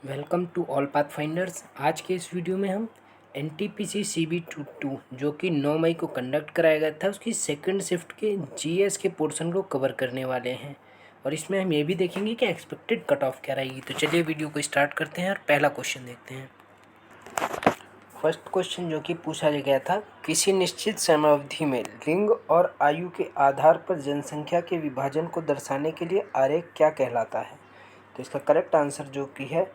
Welcome to all Pathfinders. आज के इस वीडियो में हम NTPC CB22 जो कि 9 मई को कंडक्ट कराया गया था उसकी सेकंड शिफ्ट के GS के पोर्शन को कवर करने वाले हैं और इसमें हम ये भी देखेंगे कि एक्सपेक्टेड कट ऑफ क्या रहेगी। तो चलिए वीडियो को स्टार्ट करते हैं और पहला क्वेश्चन देखते हैं। फर्स्ट क्वेश्चन जो कि पूछा गया था, किसी निश्चित समयावधि में लिंग और आयु के आधार पर जनसंख्या के विभाजन को दर्शाने के लिए आरेख क्या कहलाता है। तो इसका करेक्ट आंसर जो कि है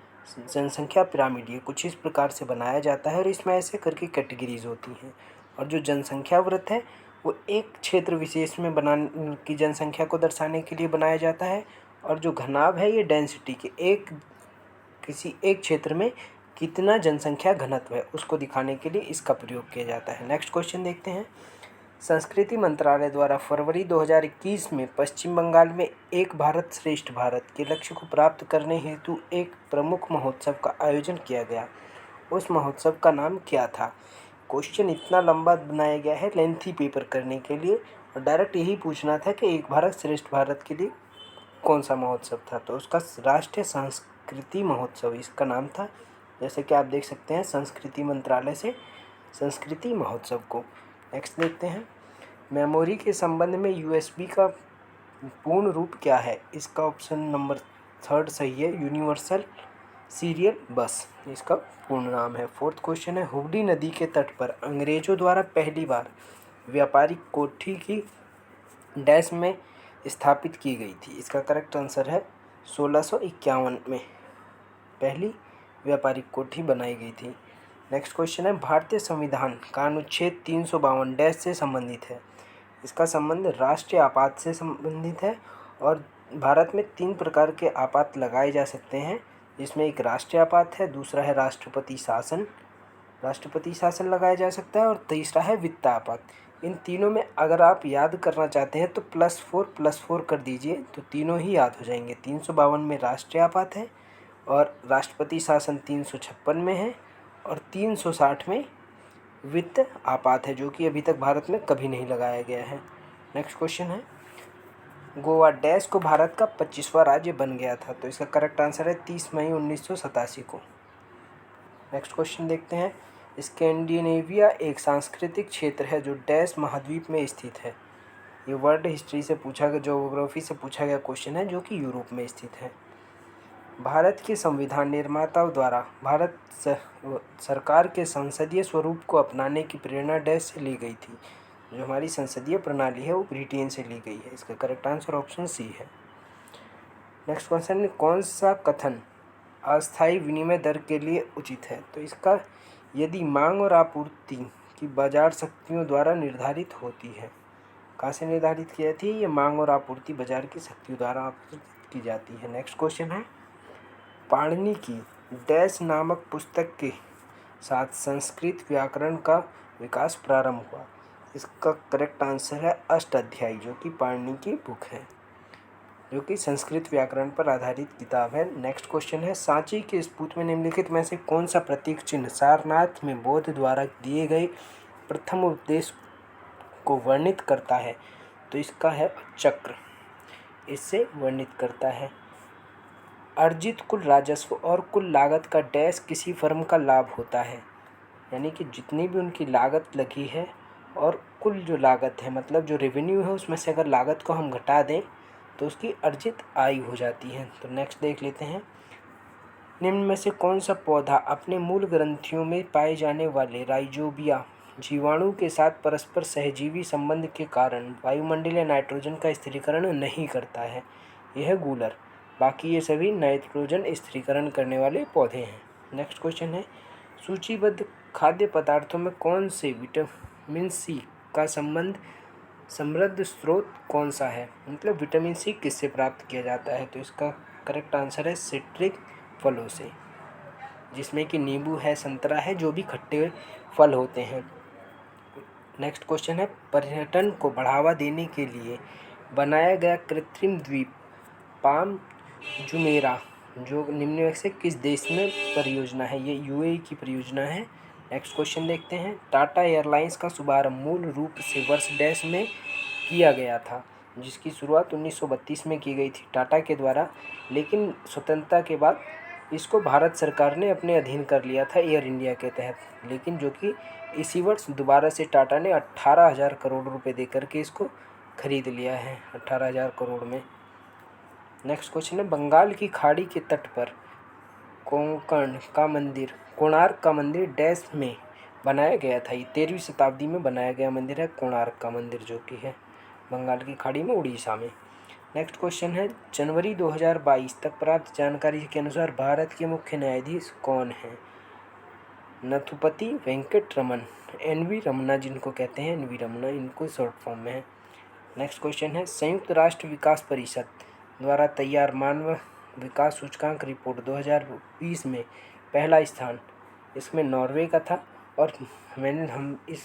जनसंख्या पिरामिड। ये कुछ इस प्रकार से बनाया जाता है और इसमें ऐसे करके कैटेगरीज होती हैं और जो जनसंख्या वृत्त है वो एक क्षेत्र विशेष में बनाने की जनसंख्या को दर्शाने के लिए बनाया जाता है और जो घनाभ है ये डेंसिटी के किसी एक क्षेत्र में कितना जनसंख्या घनत्व है उसको दिखाने के लिए इसका प्रयोग किया जाता है। नेक्स्ट क्वेश्चन देखते हैं। संस्कृति मंत्रालय द्वारा फरवरी 2021 में पश्चिम बंगाल में एक भारत श्रेष्ठ भारत के लक्ष्य को प्राप्त करने हेतु एक प्रमुख महोत्सव का आयोजन किया गया। उस महोत्सव का नाम क्या था। क्वेश्चन इतना लंबा बनाया गया है लेंथी पेपर करने के लिए और डायरेक्ट यही पूछना था कि एक भारत श्रेष्ठ भारत के लिए कौन सा महोत्सव था। तो उसका राष्ट्रीय संस्कृति महोत्सव इसका नाम था। जैसे कि आप देख सकते हैं संस्कृति मंत्रालय से संस्कृति महोत्सव को। नेक्स्ट देखते हैं। मेमोरी के संबंध में USB का पूर्ण रूप क्या है। इसका ऑप्शन नंबर 3 सही है, यूनिवर्सल सीरियल बस इसका पूर्ण नाम है। फोर्थ क्वेश्चन है, हुगली नदी के तट पर अंग्रेजों द्वारा पहली बार व्यापारिक कोठी की डैश में स्थापित की गई थी। इसका करेक्ट आंसर है 1651 में पहली व्यापारिक कोठी बनाई गई थी। नेक्स्ट क्वेश्चन है, भारतीय संविधान का अनुच्छेद 352 डैश से संबंधित है। इसका संबंध राष्ट्रीय आपात से संबंधित है और भारत में 3 प्रकार के आपात लगाए जा सकते हैं, जिसमें एक राष्ट्रीय आपात है, दूसरा है राष्ट्रपति शासन लगाया जा सकता है और तीसरा है वित्त आपात। इन तीनों में अगर आप याद करना चाहते हैं तो +4 कर दीजिए तो तीनों ही याद हो जाएंगे। 352 में राष्ट्रीय आपात है और राष्ट्रपति शासन 356 में है और 360 में वित्त आपात है, जो कि अभी तक भारत में कभी नहीं लगाया गया है। नेक्स्ट क्वेश्चन है, गोवा डैश को भारत का 25वां राज्य बन गया था। तो इसका करेक्ट आंसर है 30 मई 1987 को। नेक्स्ट क्वेश्चन देखते हैं। स्कैंडिनेविया एक सांस्कृतिक क्षेत्र है जो डैश महाद्वीप में स्थित है। ये वर्ल्ड हिस्ट्री से पूछा गया, ज्योग्राफी से पूछा गया क्वेश्चन है, जो कि यूरोप में स्थित है। भारत के संविधान निर्माताओं द्वारा भारत सरकार के संसदीय स्वरूप को अपनाने की प्रेरणा डैश से ली गई थी। जो हमारी संसदीय प्रणाली है वो ब्रिटेन से ली गई है। इसका करेक्ट आंसर ऑप्शन सी है। नेक्स्ट क्वेश्चन, कौन सा कथन अस्थायी विनिमय दर के लिए उचित है। तो इसका, यदि मांग और आपूर्ति की बाजार शक्तियों द्वारा निर्धारित होती है। कहाँ से निर्धारित की जाती है। ये मांग और आपूर्ति बाजार की शक्तियों द्वारा आपूर्तित की जाती है। नेक्स्ट क्वेश्चन है, पाणिनि की डैश नामक पुस्तक के साथ संस्कृत व्याकरण का विकास प्रारंभ हुआ। इसका करेक्ट आंसर है अष्टाध्यायी, जो कि पाणिनि की बुक है, जो कि संस्कृत व्याकरण पर आधारित किताब है। नेक्स्ट क्वेश्चन है, सांची के स्तूप में निम्नलिखित में से कौन सा प्रतीक चिन्ह सारनाथ में बौद्ध द्वारा दिए गए प्रथम उपदेश को वर्णित करता है। तो इसका है चक्र, इससे वर्णित करता है। अर्जित कुल राजस्व और कुल लागत का डैश किसी फर्म का लाभ होता है। यानी कि जितनी भी उनकी लागत लगी है और कुल जो लागत है, मतलब जो रेवेन्यू है, उसमें से अगर लागत को हम घटा दें तो उसकी अर्जित आय हो जाती है। तो नेक्स्ट देख लेते हैं। निम्न में से कौन सा पौधा अपने मूल ग्रंथियों में पाए जाने वाले राइजोबिया जीवाणु के साथ परस्पर सहजीवी संबंध के कारण वायुमंडलीय नाइट्रोजन का स्थिरीकरण नहीं करता है। यह गूलर। बाकी ये सभी नाइट्रोजन स्थिरीकरण करने वाले पौधे हैं। नेक्स्ट क्वेश्चन है, सूचीबद्ध खाद्य पदार्थों में कौन से विटामिन सी का समृद्ध स्रोत कौन सा है। मतलब विटामिन सी किससे प्राप्त किया जाता है। तो इसका करेक्ट आंसर है सिट्रिक फलों से, जिसमें कि नींबू है, संतरा है, जो भी खट्टे फल होते हैं। नेक्स्ट क्वेश्चन है, पर्यटन को बढ़ावा देने के लिए बनाया गया कृत्रिम द्वीप पाम जुमेरा जो निम्न में से किस देश में परियोजना है। ये UAE की परियोजना है। नेक्स्ट क्वेश्चन देखते हैं। टाटा एयरलाइंस का शुभारंभ मूल रूप से वर्ष डैश में किया गया था, जिसकी शुरुआत 1932 में की गई थी टाटा के द्वारा, लेकिन स्वतंत्रता के बाद इसको भारत सरकार ने अपने अधीन कर लिया था एयर इंडिया के तहत, लेकिन जो कि इसी वर्ष दोबारा से टाटा ने 18,000 करोड़ रुपए दे करके इसको खरीद लिया है, 18,000 करोड़ में। नेक्स्ट क्वेश्चन है, बंगाल की खाड़ी के तट पर कोणार्क का मंदिर डैश में बनाया गया था। ये 13वीं शताब्दी में बनाया गया मंदिर है कोणार्क का मंदिर, जो कि है बंगाल की खाड़ी में, उड़ीसा में। नेक्स्ट क्वेश्चन है, जनवरी 2022 तक प्राप्त जानकारी के अनुसार भारत के मुख्य न्यायाधीश कौन हैं? नथुपति वेंकट रमन, एन.वी. रमना जिनको कहते हैं, एन.वी. रमना, इनको शॉर्ट फॉर्म में है। नेक्स्ट क्वेश्चन है, संयुक्त राष्ट्र विकास परिषद द्वारा तैयार मानव विकास सूचकांक रिपोर्ट 2020 में पहला स्थान इसमें नॉर्वे का था, और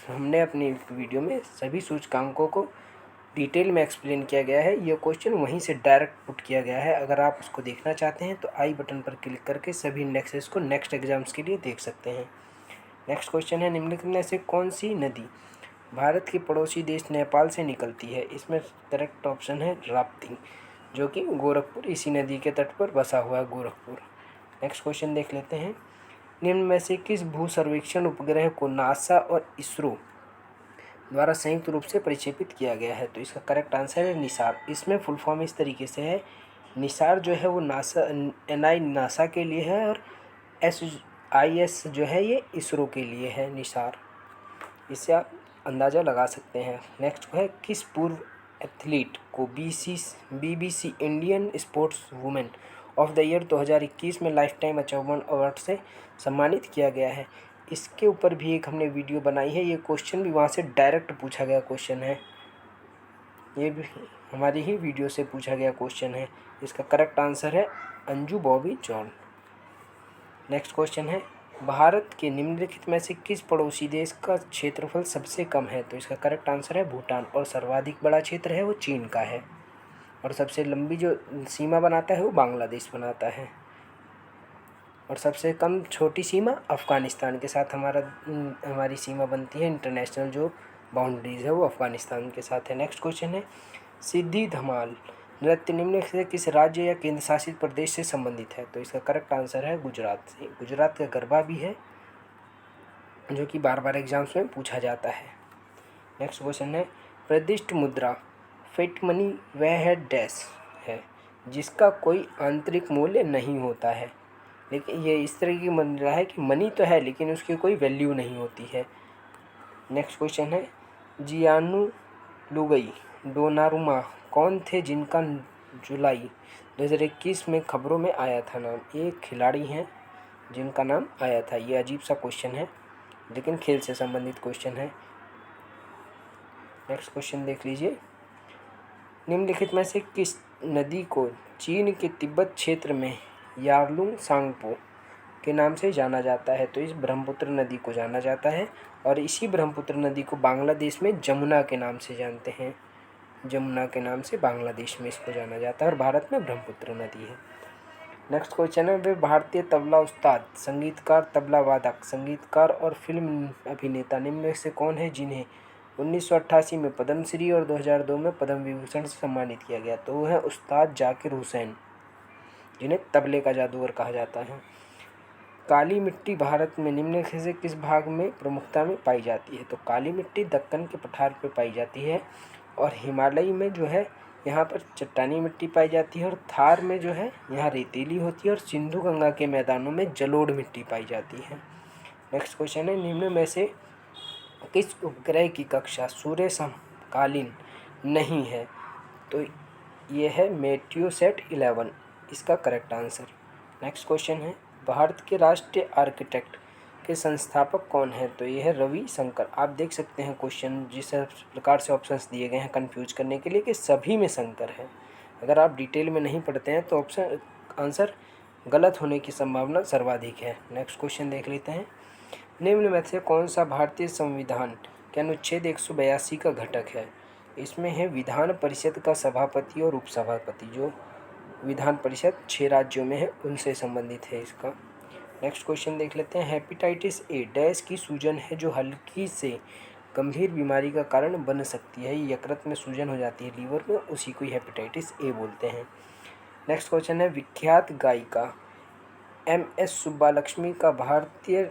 हमने अपनी वीडियो में सभी सूचकांकों को डिटेल में एक्सप्लेन किया गया है। ये क्वेश्चन वहीं से डायरेक्ट पुट किया गया है। अगर आप उसको देखना चाहते हैं तो आई बटन पर क्लिक करके सभी इंडेक्सेस को नेक्स्ट एग्जाम्स के लिए देख सकते हैं। नेक्स्ट क्वेश्चन है, निम्नलिखित में से कौन सी नदी भारत के पड़ोसी देश नेपाल से निकलती है? इसमें करेक्ट ऑप्शन है राप्ती, जो कि गोरखपुर, इसी नदी के तट पर बसा हुआ है गोरखपुर। नेक्स्ट क्वेश्चन देख लेते हैं, निम्न में से किस भू सर्वेक्षण उपग्रह को नासा और इसरो द्वारा संयुक्त रूप से प्रक्षेपित किया गया है? तो इसका करेक्ट आंसर है निसार। इसमें फुल फॉर्म इस तरीके से है, निसार जो है वो नासा के लिए है, और SIS जो है ये इसरो के लिए है, निसार। इससे आप अंदाज़ा लगा सकते हैं। नेक्स्ट है, किस पूर्व एथलीट को BBC Indian sports women of the year 2021 में लाइफ टाइम अचीवमेंट अवार्ड से सम्मानित किया गया है? इसके ऊपर भी एक हमने वीडियो बनाई है। ये क्वेश्चन भी वहाँ से डायरेक्ट पूछा गया क्वेश्चन है, ये भी हमारी ही वीडियो से पूछा गया क्वेश्चन है। इसका करेक्ट आंसर है Anju Bobby John. Next question है, भारत के निम्नलिखित में से किस पड़ोसी देश का क्षेत्रफल सबसे कम है? तो इसका करेक्ट आंसर है भूटान, और सर्वाधिक बड़ा क्षेत्र है वो चीन का है, और सबसे लंबी जो सीमा बनाता है वो बांग्लादेश बनाता है, और सबसे कम छोटी सीमा अफ़गानिस्तान के साथ हमारी सीमा बनती है। इंटरनेशनल जो बाउंड्रीज है वो अफ़गानिस्तान के साथ है। नेक्स्ट क्वेश्चन है, सिद्धि धमाल नृत्य निम्नलिखित से किस राज्य या केंद्र शासित प्रदेश से संबंधित है? तो इसका करेक्ट आंसर है गुजरात से। गुजरात का गरबा भी है, जो कि बार बार एग्जाम्स में पूछा जाता है। नेक्स्ट क्वेश्चन है, प्रदिष्ट मुद्रा फिट मनी वह है डैश है जिसका कोई आंतरिक मूल्य नहीं होता है। लेकिन ये इस तरह की मुद्रा है कि मनी तो है लेकिन उसकी कोई वैल्यू नहीं होती है। नेक्स्ट क्वेश्चन है, जियानु लुगई डोनारुमा कौन थे जिनका जुलाई 2021 में खबरों में आया था नाम? ये खिलाड़ी हैं जिनका नाम आया था। ये अजीब सा क्वेश्चन है लेकिन खेल से संबंधित क्वेश्चन है। नेक्स्ट क्वेश्चन देख लीजिए, निम्नलिखित में से किस नदी को चीन के तिब्बत क्षेत्र में यारलुंग सांगपो के नाम से जाना जाता है? तो इस ब्रह्मपुत्र नदी को जाना जाता है, और इसी ब्रह्मपुत्र नदी को बांग्लादेश में जमुना के नाम से जानते हैं। जमुना के नाम से बांग्लादेश में इसको जाना जाता है, और भारत में ब्रह्मपुत्र नदी है। नेक्स्ट क्वेश्चन है, वे भारतीय तबला उस्ताद, संगीतकार, तबला वादक, संगीतकार और फिल्म अभिनेता निम्न में से कौन है जिन्हें 1988 में पद्मश्री और 2002 में पद्म विभूषण से सम्मानित किया गया? तो वो है उस्ताद जाकिर हुसैन, जिन्हें तबले का जादूगर कहा जाता है। काली मिट्टी भारत में निम्नलिखित से किस भाग में प्रमुखता में पाई जाती है? तो काली मिट्टी दक्कन के पठार पर पाई जाती है, और हिमालय में जो है यहाँ पर चट्टानी मिट्टी पाई जाती है, और थार में जो है यहाँ रेतीली होती है, और सिंधु गंगा के मैदानों में जलोढ़ मिट्टी पाई जाती है। नेक्स्ट क्वेश्चन है, निम्न में से किस उपग्रह की कक्षा सूर्य समकालीन नहीं है? तो ये है मेट्योसेट 11, इसका करेक्ट आंसर। नेक्स्ट क्वेश्चन है, भारत के राष्ट्रीय आर्किटेक्ट के संस्थापक कौन है? तो ये है रवि शंकर। आप देख सकते हैं क्वेश्चन जिस प्रकार से ऑप्शंस दिए गए हैं कंफ्यूज करने के लिए कि सभी में शंकर है। अगर आप डिटेल में नहीं पढ़ते हैं तो ऑप्शन आंसर गलत होने की संभावना सर्वाधिक है। नेक्स्ट क्वेश्चन देख लेते हैं, निम्न में से कौन सा भारतीय संविधान के अनुच्छेद 182 का घटक है? इसमें है विधान परिषद का सभापति और उपसभापति, जो विधान परिषद 6 राज्यों में है उनसे संबंधित है इसका। नेक्स्ट क्वेश्चन देख लेते हैं, हेपेटाइटिस ए डैश की सूजन है जो हल्की से गंभीर बीमारी का कारण बन सकती है। यकृत में सूजन हो जाती है लीवर में, उसी को हेपेटाइटिस ए बोलते हैं। नेक्स्ट क्वेश्चन है, विख्यात गायिका MS सुब्बालक्ष्मी का भारतीय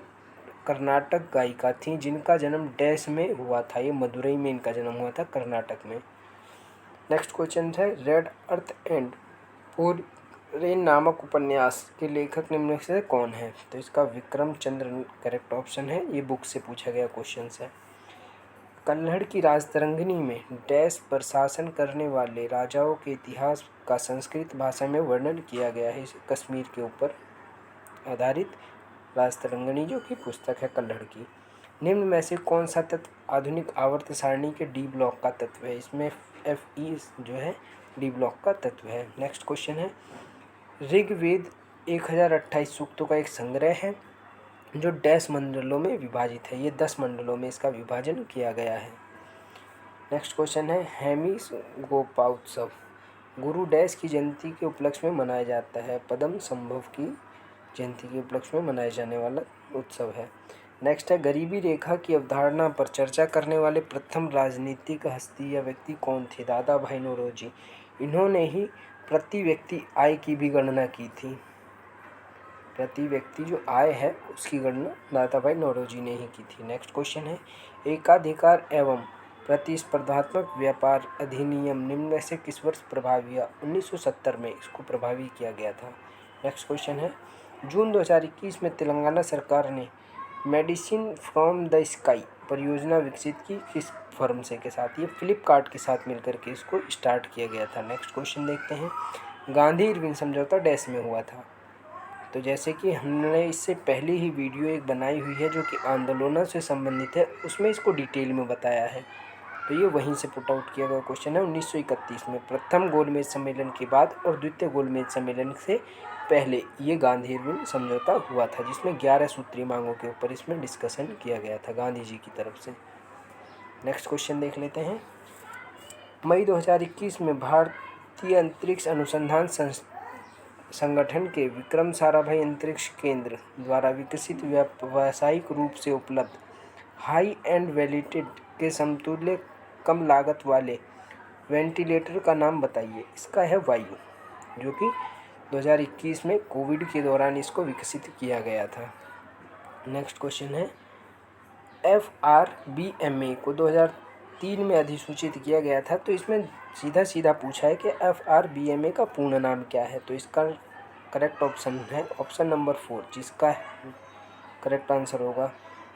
कर्नाटक गायिका थी जिनका जन्म डैश में हुआ था। ये मदुरई में इनका जन्म हुआ था, कर्नाटक में। नेक्स्ट क्वेश्चन है, रेड अर्थ एंड रेन नामक उपन्यास के लेखक निम्न से कौन है? तो इसका विक्रम चंद्र करेक्ट ऑप्शन है। ये बुक से पूछा गया क्वेश्चन है। कल्हड़ की राजतरंगिणी में डैश पर शासन करने वाले राजाओं के इतिहास का संस्कृत भाषा में वर्णन किया गया है। कश्मीर के ऊपर आधारित राजतरंगिणी जो कि पुस्तक है कल्हड़ की। निम्न में से कौन सा तत्व आधुनिक आवर्त सारणी के डी ब्लॉक का तत्व है? इसमें Fe जो है डी ब्लॉक का तत्व है। नेक्स्ट क्वेश्चन है, ऋग्वेद 1028 सूक्तों का एक संग्रह है जो डैश मंडलों में विभाजित है। ये 10 मंडलों में इसका विभाजन किया गया है। नेक्स्ट क्वेश्चन है, हेमिस गोपाउत्सव गुरु डैश की जयंती के उपलक्ष्य में मनाया जाता है? पद्म संभव की जयंती के उपलक्ष्य में मनाए जाने वाला उत्सव है। नेक्स्ट है, गरीबी रेखा की अवधारणा पर चर्चा करने वाले प्रथम राजनीतिक हस्ती या व्यक्ति कौन थे? दादा भाई नौरोजी। इन्होंने ही प्रति व्यक्ति आय की भी गणना की थी। प्रति व्यक्ति जो आय है उसकी गणना दादा भाई नौरोजी ने ही की थी। नेक्स्ट क्वेश्चन है, एकाधिकार एवं प्रतिस्पर्धात्मक व्यापार अधिनियम निम्न में से किस वर्ष प्रभावी हुआ? 1970 में इसको प्रभावी किया गया था। नेक्स्ट क्वेश्चन है, जून 2021 में तेलंगाना सरकार ने मेडिसिन फ्रॉम द स्काई परियोजना विकसित की किस फर्म से के साथ? ये फ्लिपकार्ट के साथ मिलकर के इसको स्टार्ट किया गया था। नेक्स्ट क्वेश्चन देखते हैं, गांधी इरविन समझौता डैश में हुआ था? तो जैसे कि हमने इससे पहले ही वीडियो एक बनाई हुई है जो कि आंदोलनों से संबंधित है, उसमें इसको डिटेल में बताया है। तो ये वहीं से पुट आउट किया गया क्वेश्चन है। 1931 में प्रथम गोलमेज सम्मेलन के बाद और द्वितीय गोलमेज सम्मेलन से पहले ये गांधी इरविन समझौता हुआ था, जिसमें 11 सूत्रीय मांगों के ऊपर इसमें डिस्कशन किया गया था गांधी जी की तरफ से। नेक्स्ट क्वेश्चन देख लेते हैं, मई 2021 में भारतीय अंतरिक्ष अनुसंधान संगठन के विक्रम साराभाई अंतरिक्ष केंद्र द्वारा विकसित व्यावसायिक रूप से उपलब्ध हाई एंड वैलिडेटेड के समतुल्य कम लागत वाले वेंटिलेटर का नाम बताइए। इसका है वायु, जो कि 2021 में कोविड के दौरान इसको विकसित किया गया था। नेक्स्ट क्वेश्चन है, FRBMA को 2003 में अधिसूचित किया गया था। तो इसमें सीधा सीधा पूछा है कि FRBMA का पूर्ण नाम क्या है? तो इसका करेक्ट ऑप्शन है ऑप्शन नंबर 4, जिसका करेक्ट आंसर होगा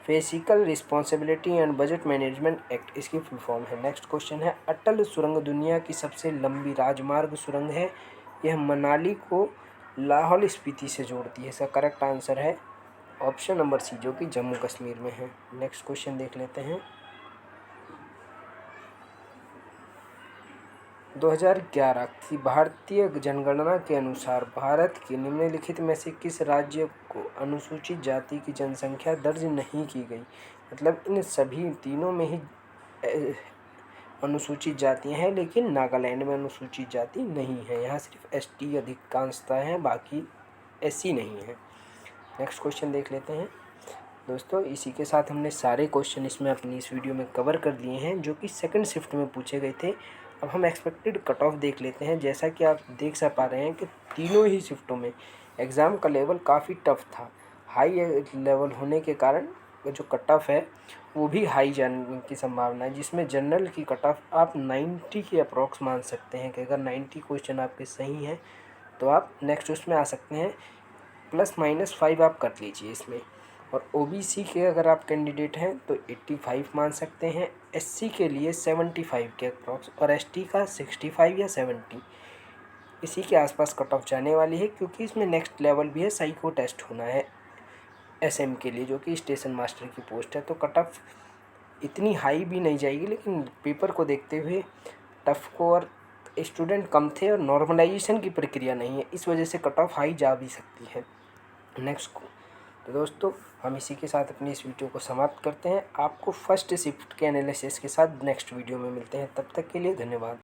physical responsibility and budget management act, इसकी फुल फॉर्म है। नेक्स्ट क्वेश्चन है, अटल सुरंग दुनिया की सबसे लंबी राजमार्ग सुरंग है। यह मनाली को लाहौल स्पीति से जोड़ती है। इसका करेक्ट आंसर है ऑप्शन नंबर सी, जो कि जम्मू कश्मीर में है। नेक्स्ट क्वेश्चन देख लेते हैं, 2011 की भारतीय जनगणना के अनुसार भारत के निम्नलिखित में से किस राज्य को अनुसूचित जाति की जनसंख्या दर्ज नहीं की गई? मतलब इन सभी तीनों में ही अनुसूचित जातियां हैं, लेकिन नागालैंड में अनुसूचित जाति नहीं है। यहाँ सिर्फ ST अधिकांशता है, बाकी SC नहीं है। नेक्स्ट क्वेश्चन देख लेते हैं दोस्तों। इसी के साथ हमने सारे क्वेश्चन इसमें अपनी इस वीडियो में कवर कर दिए हैं, जो कि सेकंड शिफ्ट में पूछे गए थे। अब हम एक्सपेक्टेड कट ऑफ देख लेते हैं। जैसा कि आप देख पा रहे हैं कि तीनों ही शिफ्टों में एग्ज़ाम का लेवल काफ़ी टफ था। हाई लेवल होने के कारण जो कट ऑफ है वो भी हाई जाने की संभावना है, जिसमें जनरल की कट ऑफ आप 90 के अप्रॉक्स मान सकते हैं कि अगर 90 क्वेश्चन आपके सही हैं तो आप नेक्स्ट उसमें आ सकते हैं। ±5 आप कर लीजिए इसमें। और OBC के अगर आप कैंडिडेट हैं तो 85 मान सकते हैं, SC के लिए 75 के अप्रॉक्स और ST का 65 या 70 इसी के आसपास कट ऑफ जाने वाली है, क्योंकि इसमें नेक्स्ट लेवल भी है, साइको टेस्ट होना है SM के लिए, जो कि स्टेशन मास्टर की पोस्ट है। तो कट ऑफ इतनी हाई भी नहीं जाएगी, लेकिन पेपर को देखते हुए टफ को और स्टूडेंट कम थे और नॉर्मलाइजेशन की प्रक्रिया नहीं है, इस वजह से कट ऑफ हाई जा भी सकती है। नेक्स्ट तो दोस्तों हम इसी के साथ अपनी इस वीडियो को समाप्त करते हैं। आपको फर्स्ट शिफ्ट के एनालिसिस के साथ नेक्स्ट वीडियो में मिलते हैं। तब तक के लिए धन्यवाद।